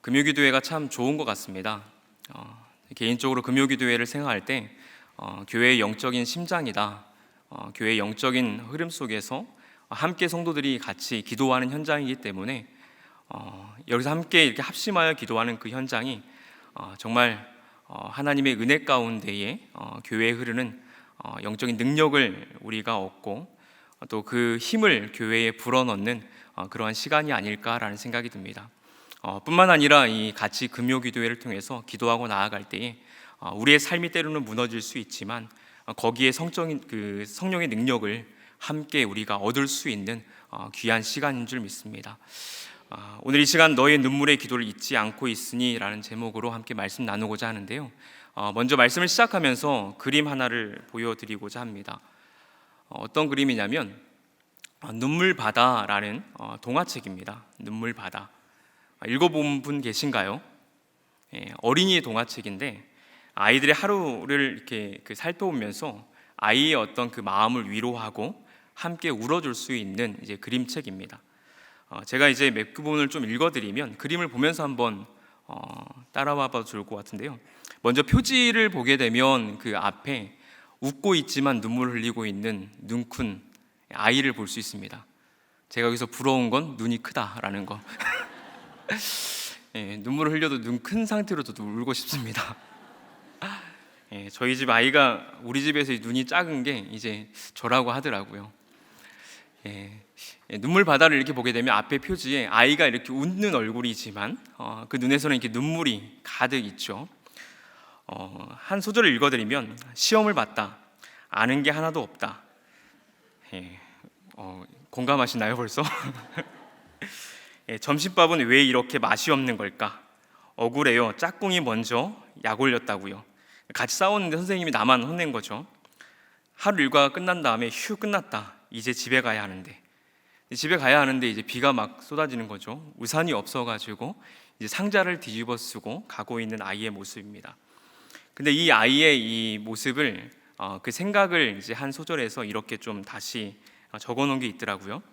금요기도회가 참 좋은 것 같습니다. 개인적으로 금요기도회를 생각할 때 교회의 영적인 심장이다. 교회의 영적인 흐름 속에서 함께 성도들이 같이 기도하는 현장이기 때문에 여기서 함께 이렇게 합심하여 기도하는 그 현장이 정말 하나님의 은혜 가운데에 교회에 흐르는 영적인 능력을 우리가 얻고 또 그 힘을 교회에 불어넣는 그러한 시간이 아닐까라는 생각이 듭니다. 뿐만 아니라 이 같이 금요기도회를 통해서 기도하고 나아갈 때에 우리의 삶이 때로는 무너질 수 있지만 거기에 성령의 능력을 함께 우리가 얻을 수 있는 귀한 시간인 줄 믿습니다. 오늘 이 시간 너의 눈물의 기도를 잊지 않고 있으니 라는 제목으로 함께 말씀 나누고자 하는데요. 먼저 말씀을 시작하면서 그림 하나를 보여드리고자 합니다. 어떤 그림이냐면 눈물바다라는 동화책입니다. 눈물바다. 읽어본 분 계신가요? 어린이 동화책인데 아이들의 하루를 이렇게 살펴보면서 아이의 어떤 그 마음을 위로하고 함께 울어줄 수 있는 이제 그림책입니다. 제가 이제 몇 부분을 좀 읽어드리면 그림을 보면서 한번 따라와봐 줄 것 같은데요. 먼저 표지를 보게 되면 그 앞에 웃고 있지만 눈물을 흘리고 있는 눈큰 아이를 볼 수 있습니다. 제가 여기서 부러운 건 눈이 크다라는 거. 눈물을 흘려도 눈 큰 상태로도 울고 싶습니다. 저희 집 아이가 우리 집에서 눈이 작은 게 이제 저라고 하더라고요. 눈물 바다를 이렇게 보게 되면 앞에 표지에 아이가 이렇게 웃는 얼굴이지만 그 눈에서는 이렇게 눈물이 가득 있죠. 한 소절을 읽어드리면 시험을 봤다. 아는 게 하나도 없다. 공감하시나요 벌써? 점심밥은 왜 이렇게 맛이 없는 걸까? 억울해요. 짝꿍이 먼저 약 올렸다고요. 같이 싸웠는데 선생님이 나만 혼낸 거죠. 하루 일과가 끝난 다음에 휴 끝났다. 이제 집에 가야 하는데 이제 비가 막 쏟아지는 거죠. 우산이 없어가지고 이제 상자를 뒤집어 쓰고 가고 있는 아이의 모습입니다. 근데 이 아이의 이 모습을 그 생각을 이제 한 소절에서 이렇게 좀 다시 적어놓은 게 있더라고요.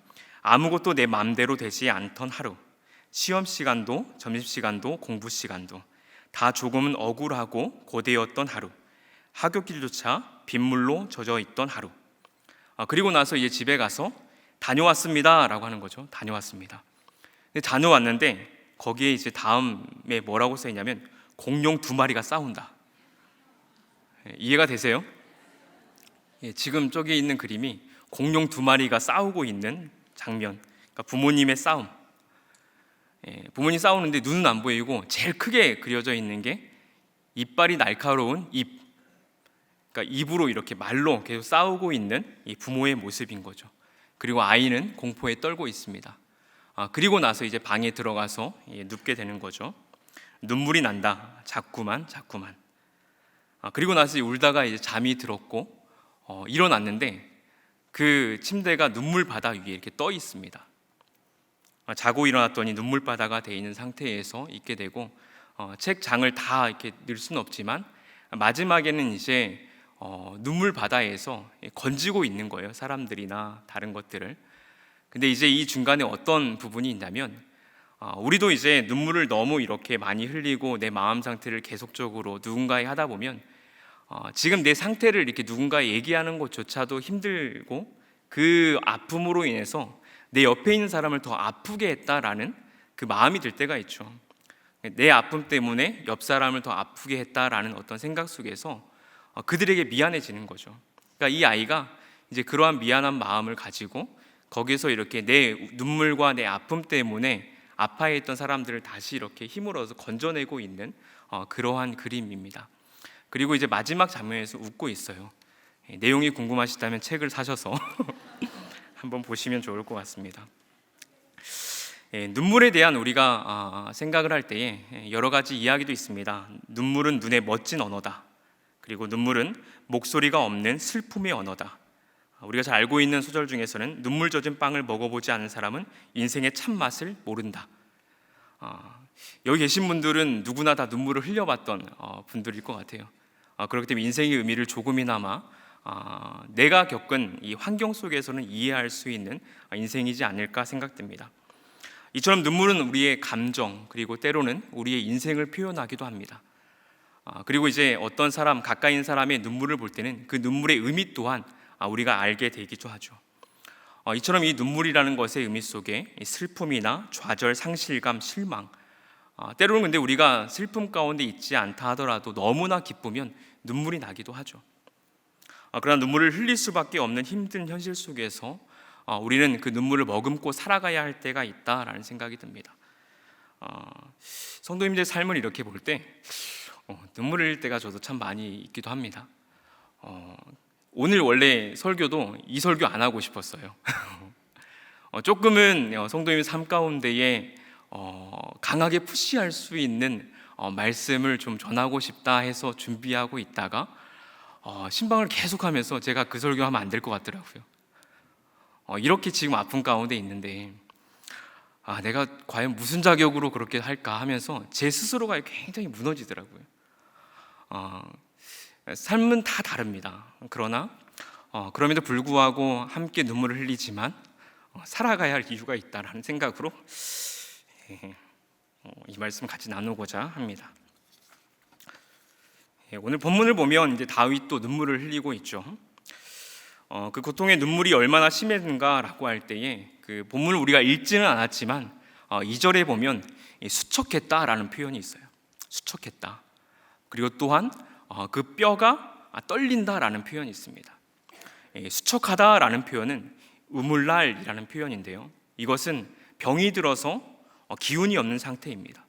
아무것도 내 마음대로 되지 않던 하루, 시험 시간도 점심시간도 공부 시간도 다 조금은 억울하고 고되었던 하루, 하굣길조차 빗물로 젖어 있던 하루. 그리고 나서 이제 집에 가서 다녀왔습니다 라고 하는 거죠. 다녀왔습니다. 근데 다녀왔는데 거기에 이제 다음에 뭐라고 써 있냐면 공룡 2마리가 싸운다. 이해가 되세요? 지금 저기 있는 그림이 공룡 2마리가 싸우고 있는 장면. 그러니까 부모님의 싸움. 부모님 싸우는데 눈은 안 보이고 제일 크게 그려져 있는 게 이빨이 날카로운 입. 그러니까 입으로 이렇게 말로 계속 싸우고 있는 이 부모의 모습인 거죠. 그리고 아이는 공포에 떨고 있습니다. 그리고 나서 이제 방에 들어가서 눕게 되는 거죠. 눈물이 난다. 자꾸만. 그리고 나서 울다가 이제 잠이 들었고 일어났는데 그 침대가 눈물바다 위에 이렇게 떠 있습니다. 자고 일어났더니 눈물바다가 돼 있는 상태에서 있게 되고 책 장을 다 이렇게 넣을 수는 없지만 마지막에는 이제 눈물바다에서 건지고 있는 거예요. 사람들이나 다른 것들을. 근데 이제 이 중간에 어떤 부분이 있냐면 우리도 이제 눈물을 너무 이렇게 많이 흘리고 내 마음 상태를 계속적으로 누군가에 하다 보면 지금 내 상태를 이렇게 누군가에 얘기하는 것조차도 힘들고 그 아픔으로 인해서 내 옆에 있는 사람을 더 아프게 했다라는 그 마음이 들 때가 있죠. 내 아픔 때문에 옆 사람을 더 아프게 했다라는 어떤 생각 속에서 그들에게 미안해지는 거죠. 그러니까 이 아이가 이제 그러한 미안한 마음을 가지고 거기서 이렇게 내 눈물과 내 아픔 때문에 아파했던 사람들을 다시 이렇게 힘을 얻어서 건져내고 있는 그러한 그림입니다. 그리고 이제 마지막 장면에서 웃고 있어요. 내용이 궁금하시다면 책을 사셔서 한번 보시면 좋을 것 같습니다. 눈물에 대한 우리가 생각을 할 때에 여러 가지 이야기도 있습니다. 눈물은 눈의 멋진 언어다. 그리고 눈물은 목소리가 없는 슬픔의 언어다. 우리가 잘 알고 있는 소절 중에서는 눈물 젖은 빵을 먹어보지 않은 사람은 인생의 참맛을 모른다. 여기 계신 분들은 누구나 다 눈물을 흘려봤던 분들일 것 같아요. 그렇기 때문에 인생의 의미를 조금이나마 내가 겪은 이 환경 속에서는 이해할 수 있는 인생이지 않을까 생각됩니다. 이처럼 눈물은 우리의 감정 그리고 때로는 우리의 인생을 표현하기도 합니다. 그리고 이제 어떤 사람, 가까이 있는 사람의 눈물을 볼 때는 그 눈물의 의미 또한 우리가 알게 되기도 하죠. 이처럼 이 눈물이라는 것의 의미 속에 슬픔이나 좌절, 상실감, 실망, 때로는 근데 우리가 슬픔 가운데 있지 않다 하더라도 너무나 기쁘면 눈물이 나기도 하죠. 그러나 눈물을 흘릴 수밖에 없는 힘든 현실 속에서 우리는 그 눈물을 머금고 살아가야 할 때가 있다라는 생각이 듭니다. 성도님들의 삶을 이렇게 볼 때 눈물 흘릴 때가 저도 참 많이 있기도 합니다. 오늘 원래 설교도 이 설교 안 하고 싶었어요. 조금은 성도님의 삶 가운데에 강하게 푸시할 수 있는 말씀을 좀 전하고 싶다 해서 준비하고 있다가 신방을 계속하면서 제가 그 설교하면 안 될 것 같더라고요. 이렇게 지금 아픈 가운데 있는데 내가 과연 무슨 자격으로 그렇게 할까 하면서 제 스스로가 굉장히 무너지더라고요. 삶은 다 다릅니다. 그러나 그럼에도 불구하고 함께 눈물을 흘리지만 살아가야 할 이유가 있다라는 생각으로 이 말씀을 같이 나누고자 합니다. 오늘 본문을 보면 이제 다윗도 눈물을 흘리고 있죠. 그 고통의 눈물이 얼마나 심했는가라고 할 때에 그 본문을 우리가 읽지는 않았지만 2절에 보면 수척했다라는 표현이 있어요. 수척했다. 그리고 또한 그 뼈가 떨린다라는 표현이 있습니다. 수척하다라는 표현은 우물날이라는 표현인데요. 이것은 병이 들어서 기운이 없는 상태입니다.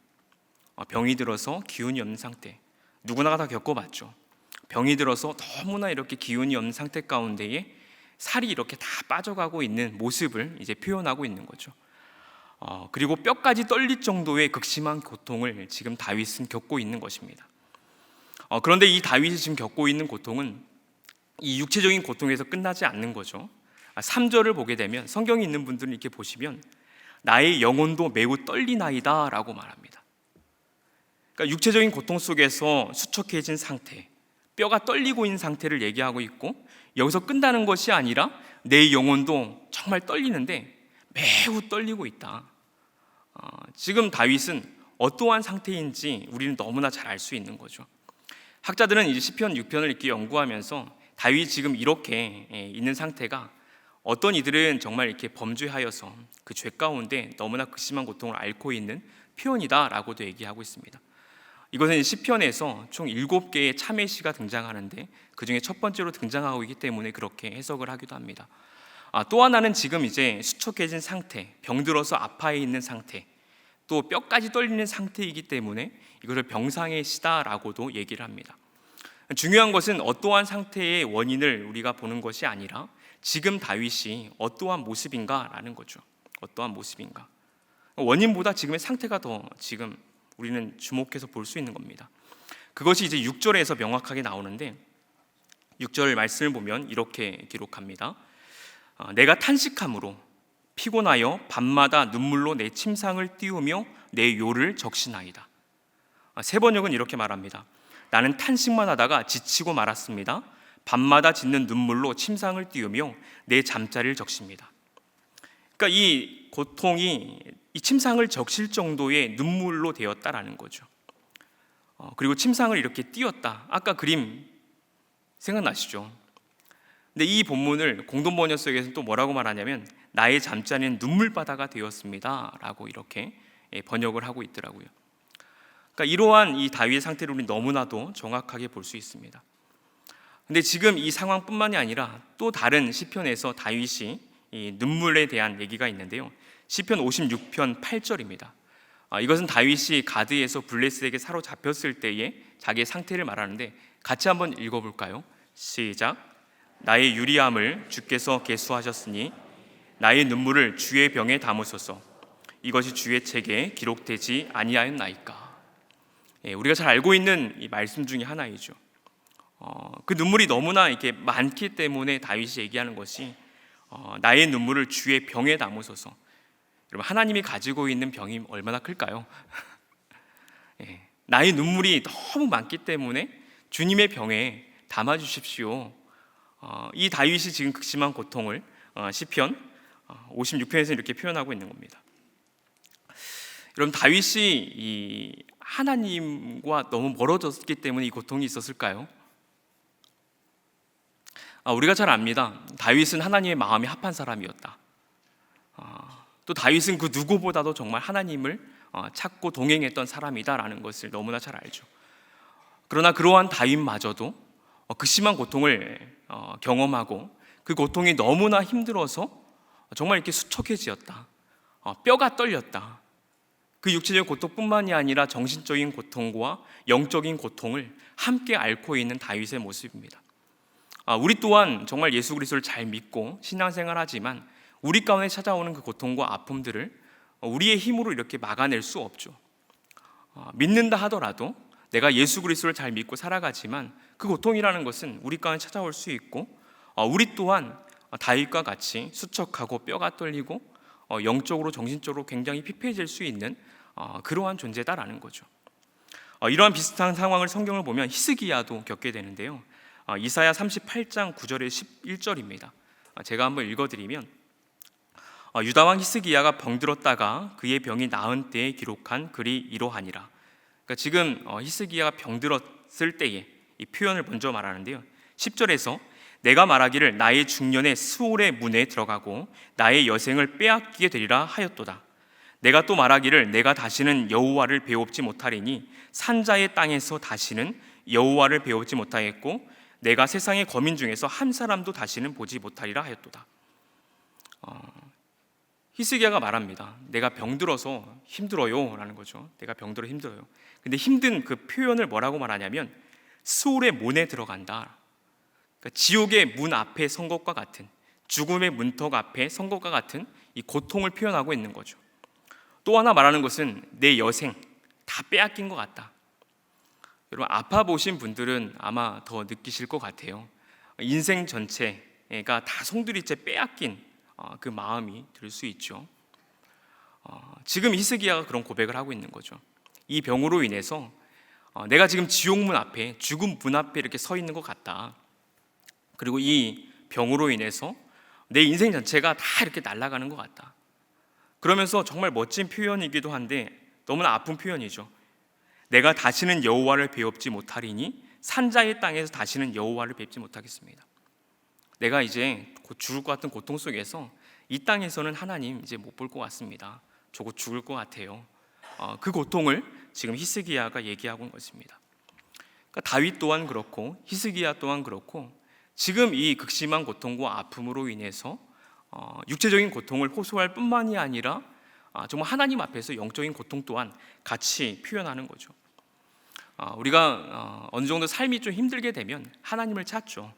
병이 들어서 기운이 없는 상태. 누구나 다 겪어봤죠. 병이 들어서 너무나 이렇게 기운이 없는 상태 가운데에 살이 이렇게 다 빠져가고 있는 모습을 이제 표현하고 있는 거죠. 그리고 뼈까지 떨릴 정도의 극심한 고통을 지금 다윗은 겪고 있는 것입니다. 그런데 이 다윗이 지금 겪고 있는 고통은 이 육체적인 고통에서 끝나지 않는 거죠. 3절을 보게 되면 성경이 있는 분들은 이렇게 보시면 나의 영혼도 매우 떨리나이다 라고 말합니다. 그러니까 육체적인 고통 속에서 수척해진 상태, 뼈가 떨리고 있는 상태를 얘기하고 있고 여기서 끝나는 것이 아니라 내 영혼도 정말 떨리는데 매우 떨리고 있다. 지금 다윗은 어떠한 상태인지 우리는 너무나 잘 알 수 있는 거죠. 학자들은 이제 시편 6편을 이렇게 연구하면서 다윗이 지금 이렇게 있는 상태가 어떤 이들은 정말 이렇게 범죄하여서 그 죄 가운데 너무나 극심한 고통을 앓고 있는 표현이다라고도 얘기하고 있습니다. 이것은 시편에서 총 7개의 참회 시가 등장하는데 그 중에 첫 번째로 등장하고 있기 때문에 그렇게 해석을 하기도 합니다. 또 하나는 지금 이제 수척해진 상태, 병들어서 아파해 있는 상태, 또 뼈까지 떨리는 상태이기 때문에 이것을 병상의 시다라고도 얘기를 합니다. 중요한 것은 어떠한 상태의 원인을 우리가 보는 것이 아니라 지금 다윗이 어떠한 모습인가라는 거죠. 어떠한 모습인가. 원인보다 지금의 상태가 더 지금 우리는 주목해서 볼 수 있는 겁니다. 그것이 이제 6절에서 명확하게 나오는데 6절 말씀을 보면 이렇게 기록합니다. 내가 탄식함으로 피곤하여 밤마다 눈물로 내 침상을 띄우며 내 요를 적시나이다. 세 번역은 이렇게 말합니다. 나는 탄식만 하다가 지치고 말았습니다. 밤마다 짓는 눈물로 침상을 띄우며 내 잠자리를 적십니다. 그러니까 이 고통이 이 침상을 적실 정도의 눈물로 되었다라는 거죠. 그리고 침상을 이렇게 띄웠다. 아까 그림 생각나시죠? 근데 이 본문을 공동번역서에서는 또 뭐라고 말하냐면 나의 잠자리는 눈물바다가 되었습니다 라고 이렇게 번역을 하고 있더라고요. 그러니까 이러한 이 다윗의 상태를 우리 너무나도 정확하게 볼 수 있습니다. 근데 지금 이 상황뿐만이 아니라 또 다른 시편에서 다윗이 이 눈물에 대한 얘기가 있는데요. 시편 56편 8절입니다. 이것은 다윗이 가드에서 블레셋에게 사로잡혔을 때의 자기의 상태를 말하는데 같이 한번 읽어볼까요? 시작. 나의 유리함을 주께서 계수하셨으니 나의 눈물을 주의 병에 담으소서. 이것이 주의 책에 기록되지 아니하였나이까. 우리가 잘 알고 있는 이 말씀 중에 하나이죠. 그 눈물이 너무나 이렇게 많기 때문에 다윗이 얘기하는 것이 나의 눈물을 주의 병에 담으소서. 여러분, 하나님이 가지고 있는 병이 얼마나 클까요? 나의 눈물이 너무 많기 때문에 주님의 병에 담아주십시오. 이 다윗이 지금 극심한 고통을 시편 56편에서 이렇게 표현하고 있는 겁니다. 여러분, 다윗이 이 하나님과 너무 멀어졌기 때문에 이 고통이 있었을까요? 우리가 잘 압니다. 다윗은 하나님의 마음이 합한 사람이었다. 또 다윗은 그 누구보다도 정말 하나님을 찾고 동행했던 사람이다라는 것을 너무나 잘 알죠. 그러나 그러한 다윗마저도 그 심한 고통을 경험하고 그 고통이 너무나 힘들어서 정말 이렇게 수척해지었다. 뼈가 떨렸다. 그 육체적인 고통뿐만이 아니라 정신적인 고통과 영적인 고통을 함께 앓고 있는 다윗의 모습입니다. 우리 또한 정말 예수 그리스도를 잘 믿고 신앙생활하지만 우리 가운데 찾아오는 그 고통과 아픔들을 우리의 힘으로 이렇게 막아낼 수 없죠. 믿는다 하더라도 내가 예수 그리스도를 잘 믿고 살아가지만 그 고통이라는 것은 우리 가운데 찾아올 수 있고, 우리 또한 다윗과 같이 수척하고 뼈가 떨리고 영적으로 정신적으로 굉장히 피폐해질 수 있는 그러한 존재다라는 거죠. 이러한 비슷한 상황을 성경을 보면 히스기야도 겪게 되는데요. 이사야 38장 9절에 11절입니다. 제가 한번 읽어드리면, 유다 왕 히스기야가 병들었다가 그의 병이 나은 때에 기록한 글이 이러하니라. 그러니까 지금 히스기야가 병들었을 때에 이 표현을 먼저 말하는데요. 10절에서 내가 말하기를 나의 중년에 스올의 문에 들어가고 나의 여생을 빼앗기게 되리라 하였도다. 내가 또 말하기를 내가 다시는 여호와를 배웁지 못하리니 산자의 땅에서 다시는 여호와를 배웁지 못하겠고 내가 세상의 거민 중에서 한 사람도 다시는 보지 못하리라 하였도다. 히스기야가 말합니다. 내가 병들어서 힘들어요 라는 거죠. 내가 병들어 힘들어요. 근데 힘든 그 표현을 뭐라고 말하냐면 스올의 문에 들어간다. 그러니까 지옥의 문 앞에 선 것과 같은, 죽음의 문턱 앞에 선 것과 같은 이 고통을 표현하고 있는 거죠. 또 하나 말하는 것은 내 여생 다 빼앗긴 것 같다. 여러분, 아파 보신 분들은 아마 더 느끼실 것 같아요. 인생 전체가 다 송두리째 빼앗긴 그 마음이 들 수 있죠. 지금 히스기야가 그런 고백을 하고 있는 거죠. 이 병으로 인해서 내가 지금 지옥문 앞에, 죽음 문 앞에 이렇게 서 있는 것 같다. 그리고 이 병으로 인해서 내 인생 전체가 다 이렇게 날아가는 것 같다. 그러면서 정말 멋진 표현이기도 한데 너무나 아픈 표현이죠. 내가 다시는 여호와를 배웁지 못하리니 산자의 땅에서 다시는 여호와를 뵙지 못하겠습니다. 내가 이제 곧 죽을 것 같은 고통 속에서 이 땅에서는 하나님 이제 못 볼 것 같습니다. 저 곧 죽을 것 같아요. 그 고통을 지금 히스기야가 얘기하고 있는 것입니다. 그러니까 다윗 또한 그렇고 히스기야 또한 그렇고 지금 이 극심한 고통과 아픔으로 인해서 육체적인 고통을 호소할 뿐만이 아니라 정말 하나님 앞에서 영적인 고통 또한 같이 표현하는 거죠. 우리가 어느 정도 삶이 좀 힘들게 되면 하나님을 찾죠.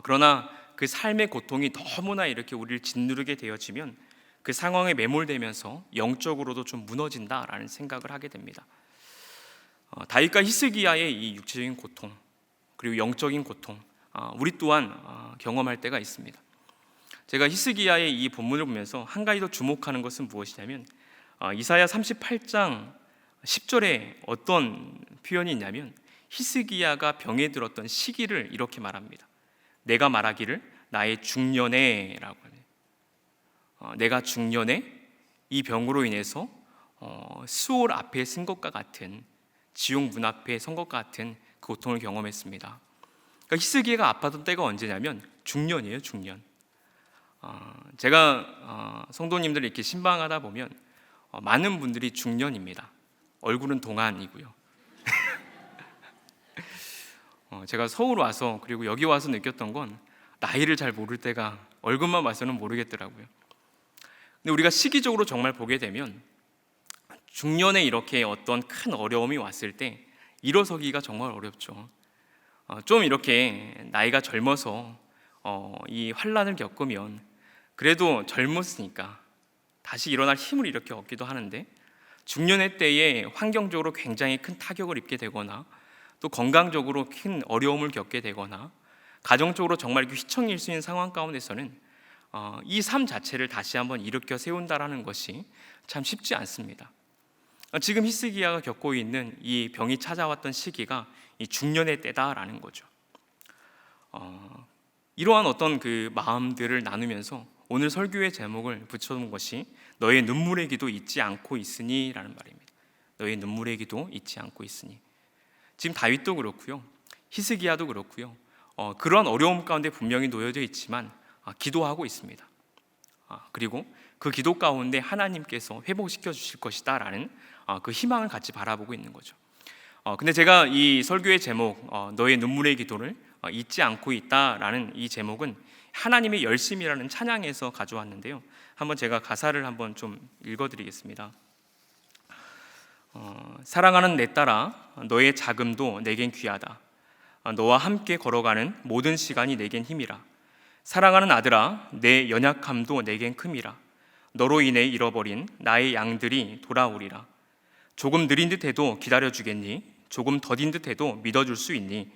그러나 그 삶의 고통이 너무나 이렇게 우리를 짓누르게 되어지면 그 상황에 매몰되면서 영적으로도 좀 무너진다라는 생각을 하게 됩니다. 다윗과 히스기야의 이 육체적인 고통 그리고 영적인 고통 우리 또한 경험할 때가 있습니다. 제가 히스기야의 이 본문을 보면서 한 가지 더 주목하는 것은 무엇이냐면 이사야 38장 10절에 어떤 표현이 있냐면 히스기야가 병에 들었던 시기를 이렇게 말합니다. 내가 말하기를 나의 중년에 라고 해요. 내가 중년에 이 병으로 인해서 스올 앞에 쓴 것과 같은, 지옥 문 앞에 선 것과 같은 그 고통을 경험했습니다. 그러니까 히스기야가 아팠던 때가 언제냐면 중년이에요. 중년. 제가 성도님들 이렇게 신방하다 보면 많은 분들이 중년입니다. 얼굴은 동안이고요. 제가 서울 와서 그리고 여기 와서 느꼈던 건 나이를 잘 모를 때가 얼굴만 봐서는 모르겠더라고요. 근데 우리가 시기적으로 정말 보게 되면 중년에 이렇게 어떤 큰 어려움이 왔을 때 일어서기가 정말 어렵죠. 좀 이렇게 나이가 젊어서 이 환난을 겪으면 그래도 젊었으니까 다시 일어날 힘을 이렇게 얻기도 하는데 중년의 때에 환경적으로 굉장히 큰 타격을 입게 되거나 또 건강적으로 큰 어려움을 겪게 되거나 가정적으로 정말 휘청일 수 있는 상황 가운데서는 이 삶 자체를 다시 한번 일으켜 세운다라는 것이 참 쉽지 않습니다. 지금 히스기야가 겪고 있는 이 병이 찾아왔던 시기가 이 중년의 때다라는 거죠. 이러한 어떤 그 마음들을 나누면서 오늘 설교의 제목을 붙여놓은 것이 너의 눈물의 기도 잊지 않고 있으니 라는 말입니다. 너의 눈물의 기도 잊지 않고 있으니. 지금 다윗도 그렇고요, 히스기야도 그렇고요, 그런 어려움 가운데 분명히 놓여져 있지만 기도하고 있습니다. 그리고 그 기도 가운데 하나님께서 회복시켜 주실 것이다 라는 그 희망을 같이 바라보고 있는 거죠. 근데 제가 이 설교의 제목, 너의 눈물의 기도를 잊지 않고 있다라는 이 제목은 하나님의 열심이라는 찬양에서 가져왔는데요. 한번 제가 가사를 한번 좀 읽어드리겠습니다. 사랑하는 내 딸아, 너의 자금도 내겐 귀하다. 너와 함께 걸어가는 모든 시간이 내겐 힘이라. 사랑하는 아들아, 내 연약함도 내겐 큼이라. 너로 인해 잃어버린 나의 양들이 돌아오리라. 조금 느린 듯해도 기다려주겠니? 조금 더딘 듯해도 믿어줄 수 있니?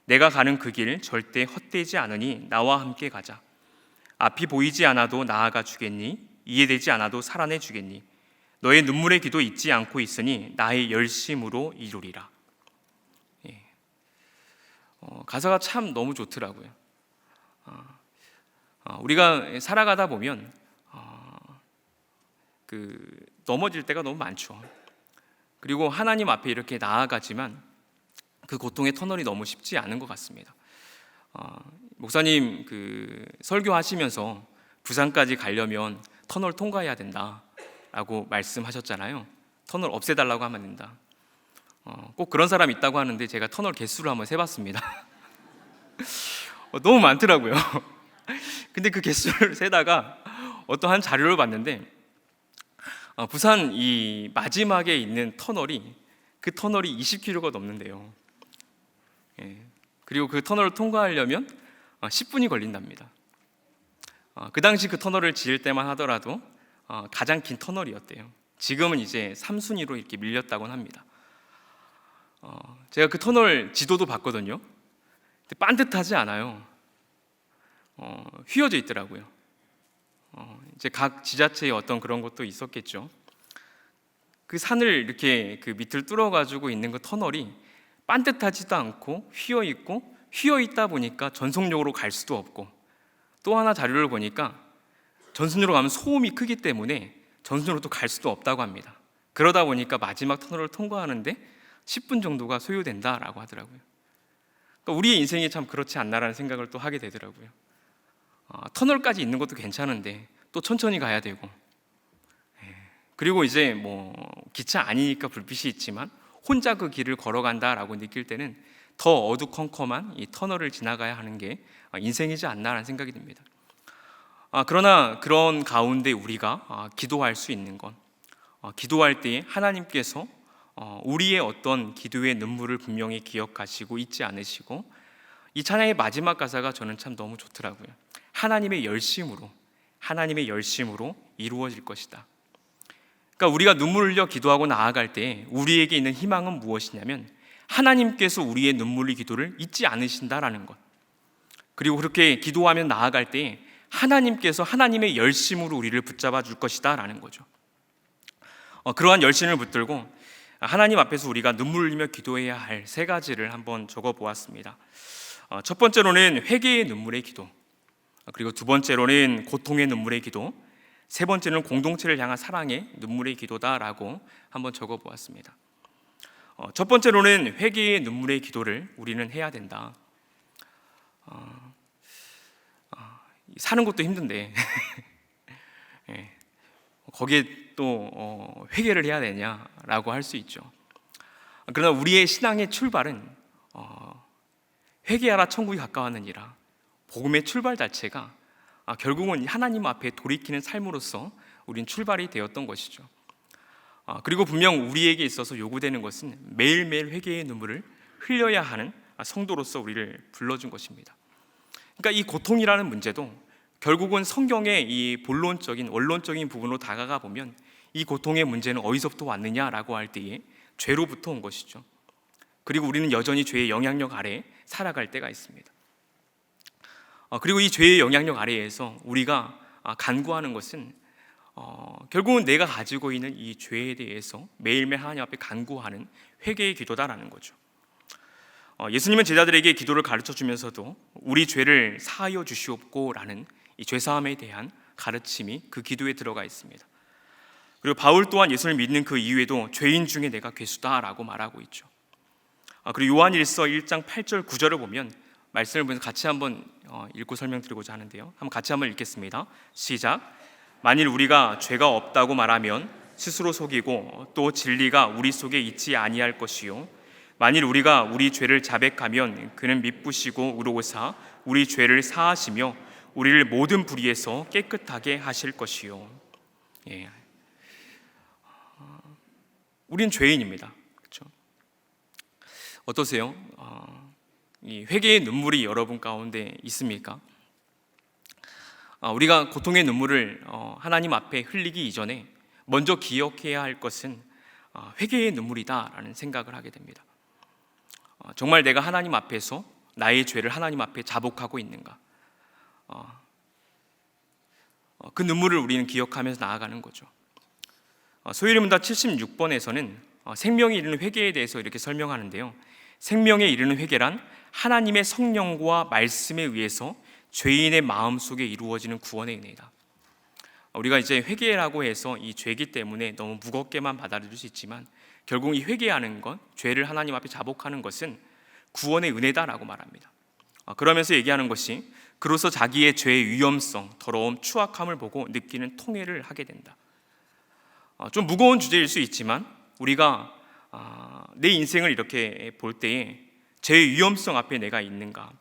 내가 가는 그 길 절대 헛되지 않으니 나와 함께 가자. 앞이 보이지 않아도 나아가 주겠니? 이해되지 않아도 살아내 주겠니? 너의 눈물의 기도 잊지 않고 있으니 나의 열심으로 이루리라. 가사가 참 너무 좋더라고요. 우리가 살아가다 보면 넘어질 때가 너무 많죠. 그리고 하나님 앞에 이렇게 나아가지만 그 고통의 터널이 너무 쉽지 않은 것 같습니다. 목사님 설교하시면서 부산까지 가려면 터널 통과해야 된다라고 말씀하셨잖아요. 터널 없애달라고 하면 된다. 꼭 그런 사람 있다고 하는데 제가 터널 개수를 한번 세봤습니다. 너무 많더라고요. 근데 그 개수를 세다가 어떠한 자료를 봤는데 부산 이 마지막에 있는 터널이 20km가 넘는데요. 그리고 그 터널을 통과하려면 10분이 걸린답니다. 그 당시 그 터널을 지을 때만 하더라도 가장 긴 터널이었대요. 지금은 이제 3순위로 이렇게 밀렸다고 합니다. 제가 그 터널 지도도 봤거든요. 근데 반듯하지 않아요. 휘어져 있더라고요. 이제 각 지자체의 어떤 그런 것도 있었겠죠. 그 산을 이렇게 그 밑을 뚫어가지고 있는 그 터널이 반듯하지도 않고 휘어 있다 보니까 전속력으로 갈 수도 없고, 또 하나 자료를 보니까 전순으로 가면 소음이 크기 때문에 전순으로 또 갈 수도 없다고 합니다. 그러다 보니까 마지막 터널을 통과하는데 10분 정도가 소요된다라고 하더라고요. 그러니까 우리의 인생이 참 그렇지 않나라는 생각을 또 하게 되더라고요. 터널까지 있는 것도 괜찮은데 또 천천히 가야 되고, 그리고 이제 기차 아니니까 불빛이 있지만 혼자 그 길을 걸어간다라고 느낄 때는 더 어두컴컴한 이 터널을 지나가야 하는 게 인생이지 않나라는 생각이 듭니다. 그러나 그런 가운데 우리가 기도할 수 있는 건, 기도할 때 하나님께서 우리의 어떤 기도의 눈물을 분명히 기억하시고 잊지 않으시고, 이 찬양의 마지막 가사가 저는 참 너무 좋더라고요. 하나님의 열심으로 이루어질 것이다. 그러니까 우리가 눈물을 흘려 기도하고 나아갈 때 우리에게 있는 희망은 무엇이냐면 하나님께서 우리의 눈물의 기도를 잊지 않으신다라는 것. 그리고 그렇게 기도하며 나아갈 때 하나님께서 하나님의 열심으로 우리를 붙잡아 줄 것이다 라는 거죠. 그러한 열심을 붙들고 하나님 앞에서 우리가 눈물을 흘리며 기도해야 할 세 가지를 한번 적어 보았습니다. 첫 번째로는 회개의 눈물의 기도, 그리고 두 번째로는 고통의 눈물의 기도, 세 번째는 공동체를 향한 사랑의 눈물의 기도다라고 한번 적어 보았습니다. 첫 번째로는 회개의 눈물의 기도를 우리는 해야 된다. 사는 것도 힘든데 거기에 또 회개를 해야 되냐라고 할 수 있죠. 그러나 우리의 신앙의 출발은 회개하라 천국이 가까웠느니라, 복음의 출발 자체가 결국은 하나님 앞에 돌이키는 삶으로서 우린 출발이 되었던 것이죠. 그리고 분명 우리에게 있어서 요구되는 것은 매일매일 회개의 눈물을 흘려야 하는 성도로서 우리를 불러준 것입니다. 그러니까 이 고통이라는 문제도 결국은 성경의 이 본론적인 원론적인 부분으로 다가가 보면 이 고통의 문제는 어디서부터 왔느냐라고 할 때에 죄로부터 온 것이죠. 그리고 우리는 여전히 죄의 영향력 아래에 살아갈 때가 있습니다. 그리고 이 죄의 영향력 아래에서 우리가 간구하는 것은 결국은 내가 가지고 있는 이 죄에 대해서 매일매일 하나님 앞에 간구하는 회개의 기도다라는 거죠. 예수님은 제자들에게 기도를 가르쳐 주면서도 우리 죄를 사하여 주시옵고라는 이 죄사함에 대한 가르침이 그 기도에 들어가 있습니다. 그리고 바울 또한 예수를 믿는 그 이후에도 죄인 중에 내가 괴수다라고 말하고 있죠. 그리고 요한일서 1장 8절 9절을 보면 말씀을 보면서 같이 한번 읽고 설명드리고자 하는데요. 한번 같이 한번 읽겠습니다. 시작. 만일 우리가 죄가 없다고 말하면 스스로 속이고 또 진리가 우리 속에 있지 아니할 것이요 만일 우리가 우리 죄를 자백하면 그는 미쁘시고 의로우사 우리 죄를 사하시며 우리를 모든 불의에서 깨끗하게 하실 것이요. 예. 우린 죄인입니다. 그렇죠? 어떠세요? 이 회개의 눈물이 여러분 가운데 있습니까? 우리가 고통의 눈물을 하나님 앞에 흘리기 이전에 먼저 기억해야 할 것은 회개의 눈물이다라는 생각을 하게 됩니다. 정말 내가 하나님 앞에서 나의 죄를 하나님 앞에 자복하고 있는가? 그 눈물을 우리는 기억하면서 나아가는 거죠. 소요리문답 76번에서는 생명에 이르는 회개에 대해서 이렇게 설명하는데요. 생명에 이르는 회개란 하나님의 성령과 말씀에 의해서 죄인의 마음속에 이루어지는 구원의 은혜이다. 우리가 이제 회개라고 해서 이 죄이기 때문에 너무 무겁게만 받아들일 수 있지만 결국 이 회개하는 것, 죄를 하나님 앞에 자복하는 것은 구원의 은혜다라고 말합니다. 그러면서 얘기하는 것이 그로써 자기의 죄의 위험성, 더러움, 추악함을 보고 느끼는 통회를 하게 된다. 좀 무거운 주제일 수 있지만 우리가 내 인생을 이렇게 볼 때에 죄의 위험성 앞에 내가 있는가,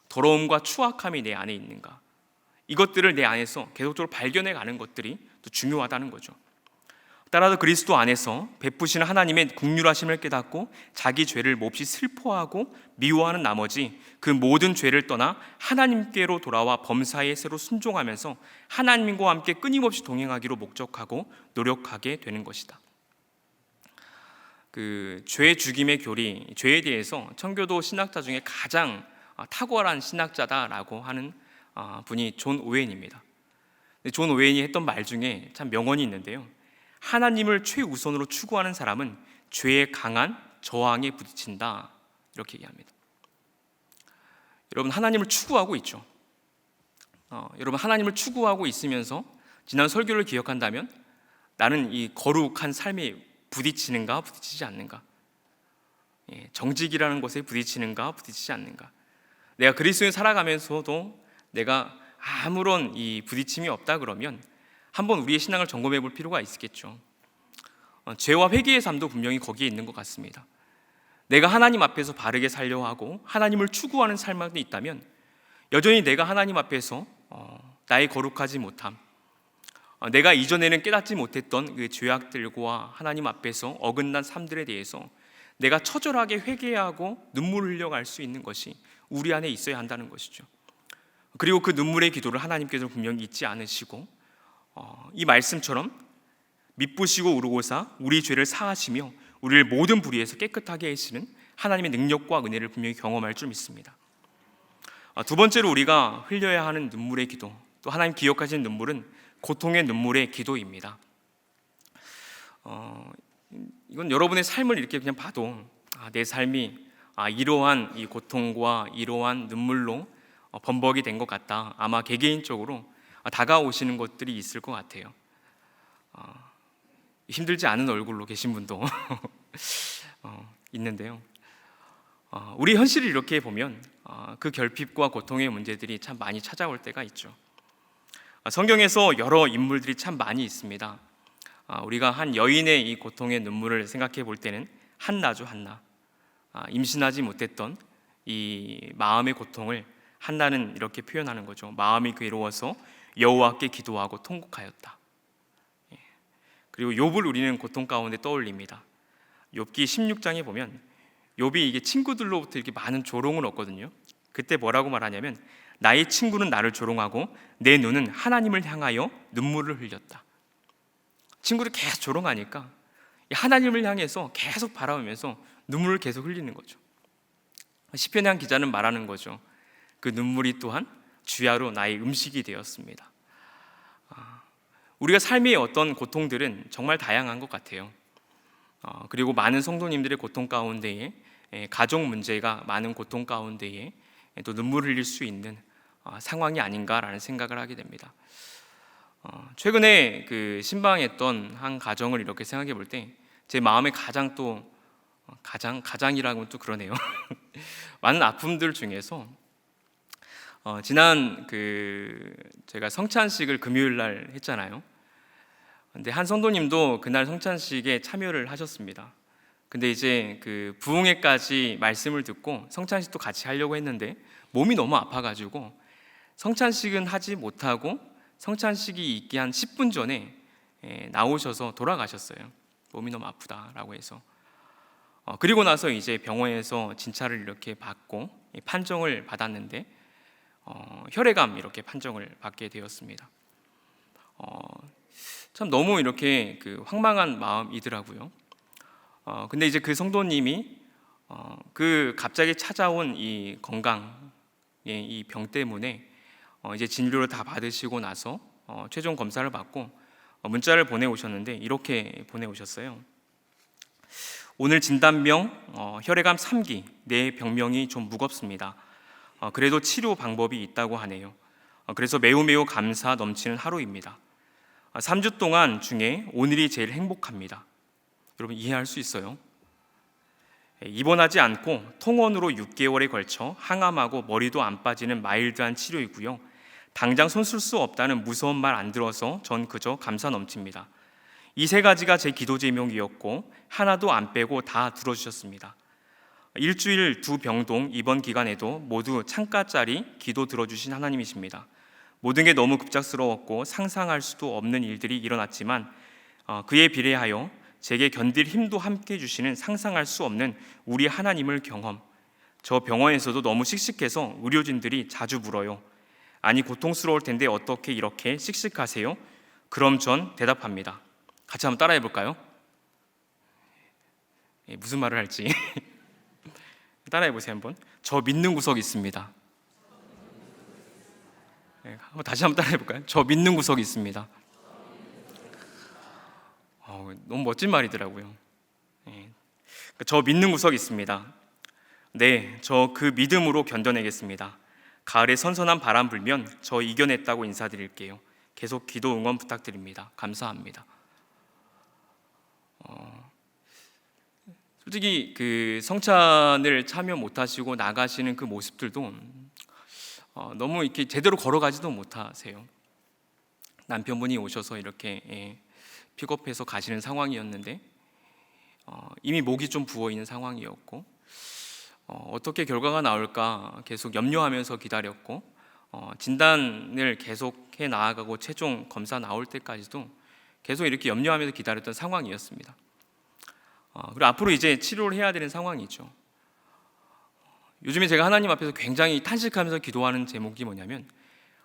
더러움과 추악함이 내 안에 있는가, 이것들을 내 안에서 계속적으로 발견해 가는 것들이 또 중요하다는 거죠. 따라서 그리스도 안에서 베푸시는 하나님의 긍휼하심을 깨닫고 자기 죄를 몹시 슬퍼하고 미워하는 나머지 그 모든 죄를 떠나 하나님께로 돌아와 범사에 새로 순종하면서 하나님과 함께 끊임없이 동행하기로 목적하고 노력하게 되는 것이다. 그 죄 죽임의 교리, 죄에 대해서 청교도 신학자 중에 가장 탁월한 신학자다라고 하는 분이 존 오웬입니다. 존 오웬이 했던 말 중에 참 명언이 있는데요. 하나님을 최우선으로 추구하는 사람은 죄의 강한 저항에 부딪힌다, 이렇게 얘기합니다. 여러분, 하나님을 추구하고 있죠. 여러분, 하나님을 추구하고 있으면서 지난 설교를 기억한다면 나는 이 거룩한 삶에 부딪히는가 부딪히지 않는가, 정직이라는 것에 부딪히는가 부딪히지 않는가, 내가 그리스도에 살아가면서도 내가 아무런 이 부딪힘이 없다 그러면 한번 우리의 신앙을 점검해 볼 필요가 있겠죠. 죄와 회개의 삶도 분명히 거기에 있는 것 같습니다. 내가 하나님 앞에서 바르게 살려고 하고 하나님을 추구하는 삶이 있다면 여전히 내가 하나님 앞에서 나의 거룩하지 못함, 내가 이전에는 깨닫지 못했던 그 죄악들과 하나님 앞에서 어긋난 삶들에 대해서 내가 처절하게 회개하고 눈물을 흘려갈 수 있는 것이 우리 안에 있어야 한다는 것이죠. 그리고 그 눈물의 기도를 하나님께서 분명히 잊지 않으시고 이 말씀처럼 미쁘시고 의로우사 우리 죄를 사하시며 우리를 모든 불의에서 깨끗하게 하시는 하나님의 능력과 은혜를 분명히 경험할 줄 믿습니다. 두 번째로 우리가 흘려야 하는 눈물의 기도, 또 하나님 기억하시는 눈물은 고통의 눈물의 기도입니다. 이건 여러분의 삶을 이렇게 그냥 봐도 내 삶이 이러한 이 고통과 이러한 눈물로 범벅이 된 것 같다, 아마 개개인적으로 다가오시는 것들이 있을 것 같아요. 힘들지 않은 얼굴로 계신 분도 있는데요. 우리 현실을 이렇게 보면 그 결핍과 고통의 문제들이 참 많이 찾아올 때가 있죠. 성경에서 여러 인물들이 참 많이 있습니다. 우리가 한 여인의 이 고통의 눈물을 생각해 볼 때는 한나죠, 한나. 임신하지 못했던 이 마음의 고통을 한나는 이렇게 표현하는 거죠. 마음이 괴로워서 여호와께 기도하고 통곡하였다. 그리고 욥을 우리는 고통 가운데 떠올립니다. 욥기 16장에 보면 욥이 이게 친구들로부터 이렇게 많은 조롱을 얻거든요. 그때 뭐라고 말하냐면 나의 친구는 나를 조롱하고 내 눈은 하나님을 향하여 눈물을 흘렸다. 친구를 계속 조롱하니까 하나님을 향해서 계속 바라보면서 눈물을 계속 흘리는 거죠. 시편의 한 기자는 말하는 거죠. 그 눈물이 또한 주야로 나의 음식이 되었습니다. 우리가 삶의 어떤 고통들은 정말 다양한 것 같아요. 그리고 많은 성도님들의 고통 가운데에 가족 문제가 많은 고통 가운데에 또 눈물을 흘릴 수 있는 상황이 아닌가라는 생각을 하게 됩니다. 최근에 그 신방했던 한 가정을 이렇게 생각해 볼 때 제 마음에 가장이라고는 또 그러네요. 많은 아픔들 중에서 지난 제가 성찬식을 금요일 날 했잖아요. 근데 한 성도님도 그날 성찬식에 참여를 하셨습니다. 근데 이제 그 부흥회까지 말씀을 듣고 성찬식도 같이 하려고 했는데 몸이 너무 아파가지고 성찬식은 하지 못하고 성찬식이 있기 한 10분 전에 나오셔서 돌아가셨어요. 몸이 너무 아프다라고 해서. 그리고 나서 이제 병원에서 진찰을 이렇게 받고 판정을 받았는데 혈액암 이렇게 판정을 받게 되었습니다. 참 너무 이렇게 그 황망한 마음이더라고요. 근데 이제 그 성도님이 그 갑자기 찾아온 이 건강의 이 병 때문에 이제 진료를 다 받으시고 나서 최종 검사를 받고 문자를 보내오셨는데 이렇게 보내오셨어요. 오늘 진단명 혈액암 3기, 내 병명이 좀 무겁습니다. 그래도 치료 방법이 있다고 하네요. 그래서 매우 감사 넘치는 하루입니다. 3주 동안 중에 오늘이 제일 행복합니다. 여러분 이해할 수 있어요? 입원하지 않고 통원으로 6개월에 걸쳐 항암하고 머리도 안 빠지는 마일드한 치료이고요. 당장 손 쓸 수 없다는 무서운 말 안 들어서 전 그저 감사 넘칩니다. 이 세 가지가 제 기도 제목이었고 하나도 안 빼고 다 들어주셨습니다. 일주일 두 병동 입원 기간에도 모두 창가짜리 기도 들어주신 하나님이십니다. 모든 게 너무 급작스러웠고 상상할 수도 없는 일들이 일어났지만 그에 비례하여 제게 견딜 힘도 함께 주시는 상상할 수 없는 우리 하나님을 경험. 저 병원에서도 너무 씩씩해서 의료진들이 자주 물어요. 아니 고통스러울 텐데 어떻게 이렇게 씩씩하세요? 그럼 전 대답합니다. 같이 한번 따라해 볼까요? 무슨 말을 할지 따라해 보세요 한번. 저 믿는 구석이 있습니다. 다시 한번 따라해 볼까요? 저 믿는 구석이 있습니다. 너무 멋진 말이더라고요. 저 믿는 구석이 있습니다. 네, 저 그 믿음으로 견뎌내겠습니다. 가을에 선선한 바람 불면 저 이겨냈다고 인사드릴게요. 계속 기도 응원 부탁드립니다. 감사합니다. 솔직히 그 성찬을 참여 못하시고 나가시는 그 모습들도 너무 이렇게 제대로 걸어가지도 못하세요. 남편분이 오셔서 이렇게 픽업해서 가시는 상황이었는데 이미 목이 좀 부어 있는 상황이었고 어떻게 결과가 나올까 계속 염려하면서 기다렸고 진단을 계속해 나아가고 최종 검사 나올 때까지도 계속 이렇게 염려하면서 기다렸던 상황이었습니다. 그리고 앞으로 이제 치료를 해야 되는 상황이죠. 요즘에 제가 하나님 앞에서 굉장히 탄식하면서 기도하는 제목이 뭐냐면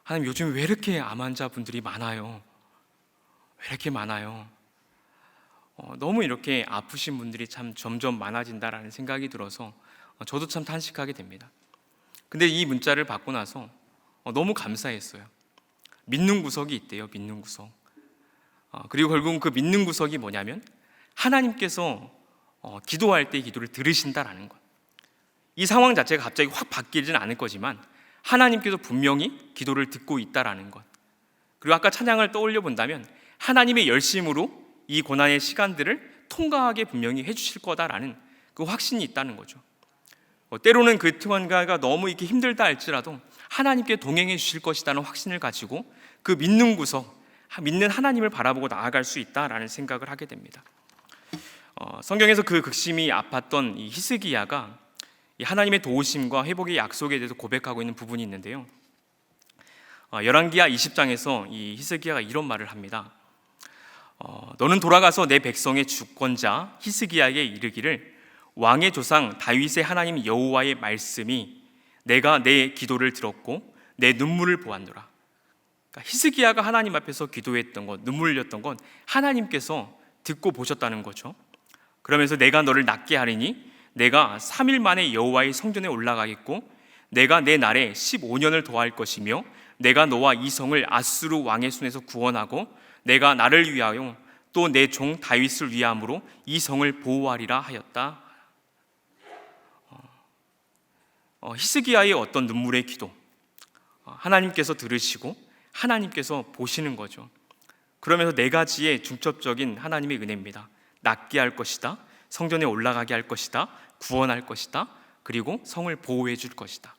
하나님 요즘 왜 이렇게 암 환자분들이 많아요? 왜 이렇게 많아요? 너무 이렇게 아프신 분들이 참 점점 많아진다라는 생각이 들어서 저도 참 탄식하게 됩니다. 근데 이 문자를 받고 나서 너무 감사했어요. 믿는 구석이 있대요. 믿는 구석. 그리고 결국은 그 믿는 구석이 뭐냐면 하나님께서 기도할 때 기도를 들으신다라는 것. 이 상황 자체가 갑자기 확 바뀌지는 않을 거지만 하나님께서 분명히 기도를 듣고 있다라는 것. 그리고 아까 찬양을 떠올려 본다면 하나님의 열심으로 이 고난의 시간들을 통과하게 분명히 해주실 거다라는 그 확신이 있다는 거죠. 때로는 그 통과가 너무 이렇게 힘들다 할지라도 하나님께 동행해 주실 것이라는 확신을 가지고 그 믿는 구석, 믿는 하나님을 바라보고 나아갈 수 있다라는 생각을 하게 됩니다. 성경에서 그 극심히 아팠던 이 히스기야가 이 하나님의 도우심과 회복의 약속에 대해서 고백하고 있는 부분이 있는데요. 열왕기하 20장에서 이 히스기야가 이런 말을 합니다. 너는 돌아가서 내 백성의 주권자 히스기야에게 이르기를 왕의 조상 다윗의 하나님 여호와의 말씀이 내가 내 기도를 들었고 내 눈물을 보았노라. 그러니까 히스기야가 하나님 앞에서 기도했던 것, 눈물 흘렸던 건 하나님께서 듣고 보셨다는 거죠. 그러면서 내가 너를 낫게 하리니 내가 3일 만에 여호와의 성전에 올라가겠고 내가 내 날에 15년을 더할 것이며 내가 너와 이 성을 아수르 왕의 손에서 구원하고 내가 나를 위하여 또 내 종 다윗을 위함으로 이 성을 보호하리라 하였다. 히스기야의 어떤 눈물의 기도 하나님께서 들으시고 하나님께서 보시는 거죠. 그러면서 네 가지의 중첩적인 하나님의 은혜입니다. 낫게 할 것이다, 성전에 올라가게 할 것이다, 구원할 것이다, 그리고 성을 보호해 줄 것이다.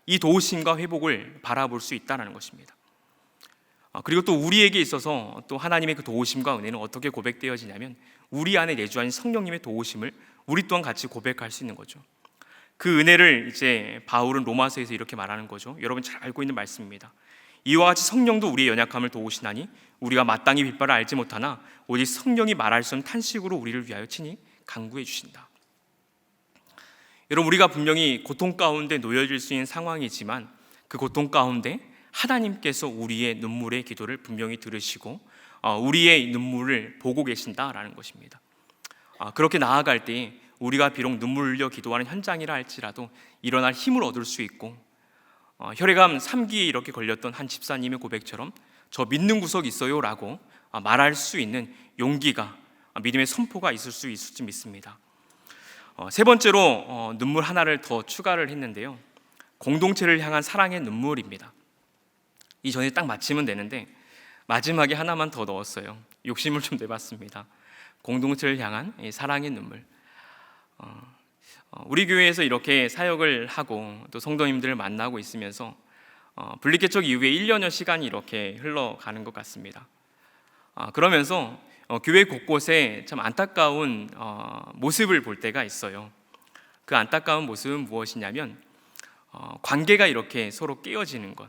이 도우심과 회복을 바라볼 수 있다는 것입니다. 그리고 또 우리에게 있어서 또 하나님의 그 도우심과 은혜는 어떻게 고백되어지냐면 우리 안에 내주하신 성령님의 도우심을 우리 또한 같이 고백할 수 있는 거죠. 그 은혜를 이제 바울은 로마서에서 이렇게 말하는 거죠. 여러분 잘 알고 있는 말씀입니다. 이와 같이 성령도 우리의 연약함을 도우시나니 우리가 마땅히 빗바를 알지 못하나 오직 성령이 말할 수 없는 탄식으로 우리를 위하여 친히 간구해 주신다. 여러분, 우리가 분명히 고통 가운데 놓여질 수 있는 상황이지만 그 고통 가운데 하나님께서 우리의 눈물의 기도를 분명히 들으시고 우리의 눈물을 보고 계신다라는 것입니다. 그렇게 나아갈 때 우리가 비록 눈물 흘려 기도하는 현장이라 할지라도 일어날 힘을 얻을 수 있고, 혈액암 3기에 이렇게 걸렸던 한 집사님의 고백처럼 저 믿는 구석 있어요 라고 말할 수 있는 용기가, 믿음의 선포가 있을 수 있을지 믿습니다. 세 번째로 눈물 하나를 더 추가를 했는데요, 공동체를 향한 사랑의 눈물입니다. 이전에 딱 마치면 되는데 마지막에 하나만 더 넣었어요. 욕심을 좀 내봤습니다. 공동체를 향한 사랑의 눈물. 우리 교회에서 이렇게 사역을 하고 또 성도님들을 만나고 있으면서 분리개척 이후에 1년여 시간이 이렇게 흘러가는 것 같습니다. 그러면서 교회 곳곳에 참 안타까운 모습을 볼 때가 있어요. 그 안타까운 모습은 무엇이냐면 관계가 이렇게 서로 깨어지는 것,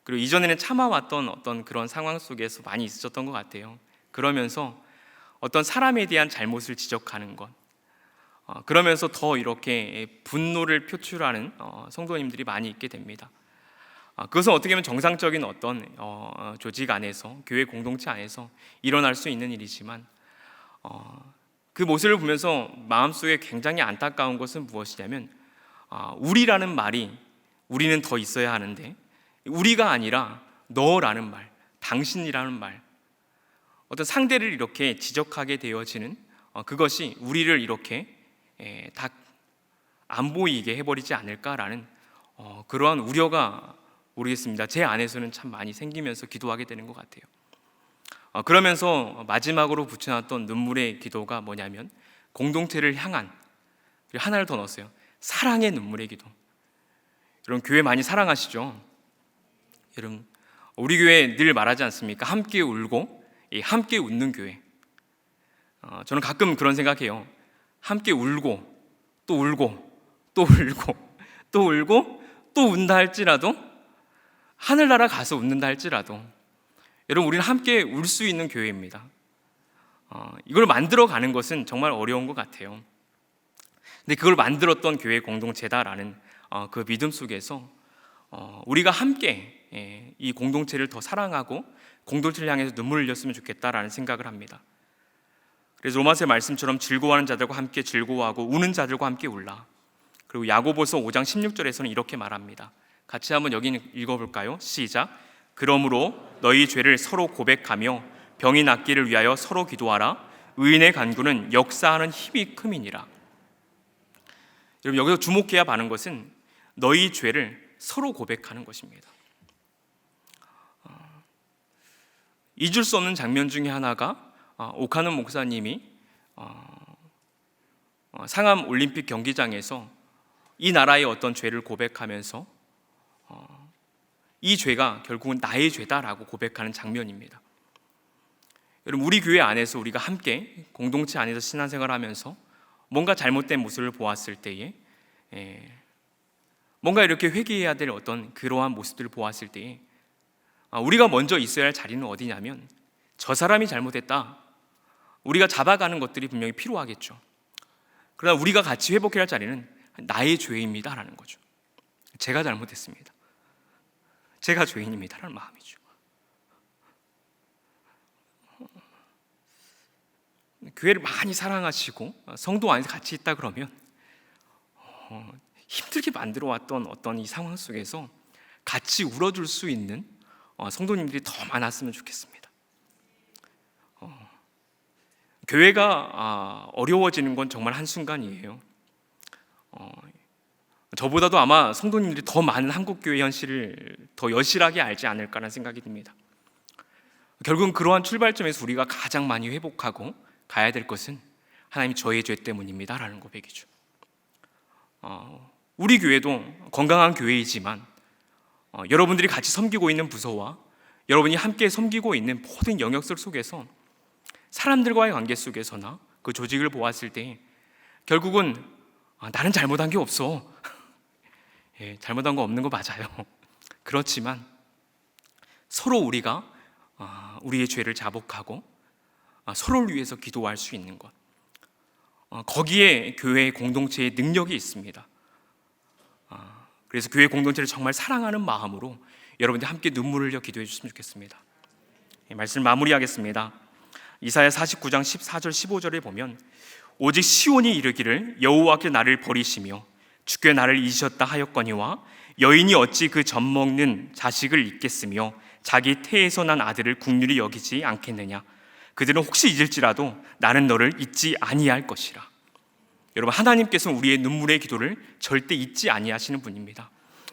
그리고 이전에는 참아왔던 어떤 그런 상황 속에서 많이 있었던 것 같아요. 그러면서 어떤 사람에 대한 잘못을 지적하는 것, 그러면서 더 이렇게 분노를 표출하는 성도님들이 많이 있게 됩니다. 그것은 어떻게 보면 정상적인 어떤 조직 안에서, 교회 공동체 안에서 일어날 수 있는 일이지만 그 모습을 보면서 마음속에 굉장히 안타까운 것은 무엇이냐면 우리라는 말이, 우리는 더 있어야 하는데 우리가 아니라 너라는 말, 당신이라는 말, 어떤 상대를 이렇게 지적하게 되어지는 그것이 우리를 이렇게 다 안 보이게 해버리지 않을까라는 그러한 우려가, 모르겠습니다, 제 안에서는 참 많이 생기면서 기도하게 되는 것 같아요. 그러면서 마지막으로 붙여놨던 눈물의 기도가 뭐냐면 공동체를 향한, 그리고 하나를 더 넣었어요. 사랑의 눈물의 기도. 여러분, 교회 많이 사랑하시죠? 여러분, 우리 교회 늘 말하지 않습니까? 함께 울고 함께 웃는 교회. 저는 가끔 그런 생각해요. 함께 울고 또 울고 또 울고 또 울고 또 운다 할지라도, 하늘나라 가서 웃는다 할지라도, 여러분, 우리는 함께 울 수 있는 교회입니다. 이걸 만들어가는 것은 정말 어려운 것 같아요. 근데 그걸 만들었던 교회 공동체다라는 그 믿음 속에서 우리가 함께 이 공동체를 더 사랑하고 공동체를 향해서 눈물을 흘렸으면 좋겠다라는 생각을 합니다. 그래서 로마서의 말씀처럼 즐거워하는 자들과 함께 즐거워하고 우는 자들과 함께 울라. 그리고 야고보서 5장 16절에서는 이렇게 말합니다. 같이 한번 여기 읽어볼까요? 시작. 그러므로 너희 죄를 서로 고백하며 병이 낫기를 위하여 서로 기도하라. 의인의 간구는 역사하는 힘이 큼이니라. 여러분, 여기서 주목해야 하는 것은 너희 죄를 서로 고백하는 것입니다. 잊을 수 없는 장면 중에 하나가 오카노 목사님이 상암 올림픽 경기장에서 이 나라의 어떤 죄를 고백하면서 이 죄가 결국은 나의 죄다라고 고백하는 장면입니다. 여러분, 우리 교회 안에서 우리가 함께 공동체 안에서 신앙생활하면서 뭔가 잘못된 모습을 보았을 때에, 뭔가 이렇게 회개해야 될 어떤 그러한 모습들을 보았을 때에 우리가 먼저 있어야 할 자리는 어디냐면, 저 사람이 잘못했다, 우리가 잡아가는 것들이 분명히 필요하겠죠. 그러나 우리가 같이 회복해야 할 자리는 나의 죄입니다 라는 거죠. 제가 잘못했습니다, 제가 죄인입니다 라는 마음이죠. 교회를 많이 사랑하시고 성도 안에서 같이 있다 그러면 힘들게 만들어 왔던 어떤 이 상황 속에서 같이 울어줄 수 있는 성도님들이 더 많았으면 좋겠습니다. 교회가 어려워지는 건 정말 한순간이에요. 저보다도 아마 성도님들이 더 많은 한국교회 현실을 더 여실하게 알지 않을까라는 생각이 듭니다. 결국은 그러한 출발점에서 우리가 가장 많이 회복하고 가야 될 것은 하나님이 저의 죄 때문입니다 라는 고백이죠. 우리 교회도 건강한 교회이지만 여러분들이 같이 섬기고 있는 부서와 여러분이 함께 섬기고 있는 모든 영역들 속에서 사람들과의 관계 속에서나 그 조직을 보았을 때 결국은 나는 잘못한 게 없어. 예, 잘못한 거 없는 거 맞아요. 그렇지만 서로 우리가 우리의 죄를 자복하고 서로를 위해서 기도할 수 있는 것, 거기에 교회 공동체의 능력이 있습니다. 그래서 교회 공동체를 정말 사랑하는 마음으로 여러분들 함께 눈물을 흘려 기도해 주셨으면 좋겠습니다. 말씀 마무리하겠습니다. 이사야 49장 14절 15절에 보면 오직 시온이 이르기를 여호와께 나를 버리시며 주께 나를 잊으셨다 하였거니와 여인이 어찌 그 젖먹는 자식을 잊겠으며 자기 태에서 난 아들을 긍휼히 여기지 않겠느냐. 그들은 혹시 잊을지라도 나는 너를 잊지 아니할 것이라. 여러분, 하나님께서는 우리의 눈물의 기도를 절대 잊지 아니하시는 분입니다.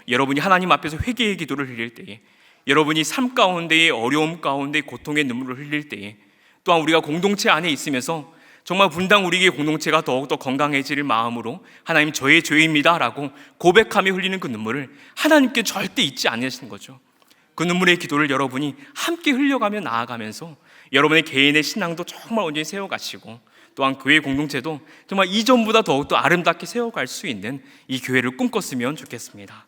여러분이 하나님 앞에서 회개의 기도를 흘릴 때에, 여러분이 삶 가운데의 어려움 가운데 고통의 눈물을 흘릴 때에, 또한 우리가 공동체 안에 있으면서 정말 분당 우리의 공동체가 더욱더 건강해질 마음으로 하나님 저의 죄입니다 라고 고백하며 흘리는 그 눈물을 하나님께 절대 잊지 않으시는 거죠. 그 눈물의 기도를 여러분이 함께 흘려가며 나아가면서 여러분의 개인의 신앙도 정말 온전히 세워가시고 또한 교회 공동체도 정말 이전보다 더욱더 아름답게 세워갈 수 있는 이 교회를 꿈꿨으면 좋겠습니다.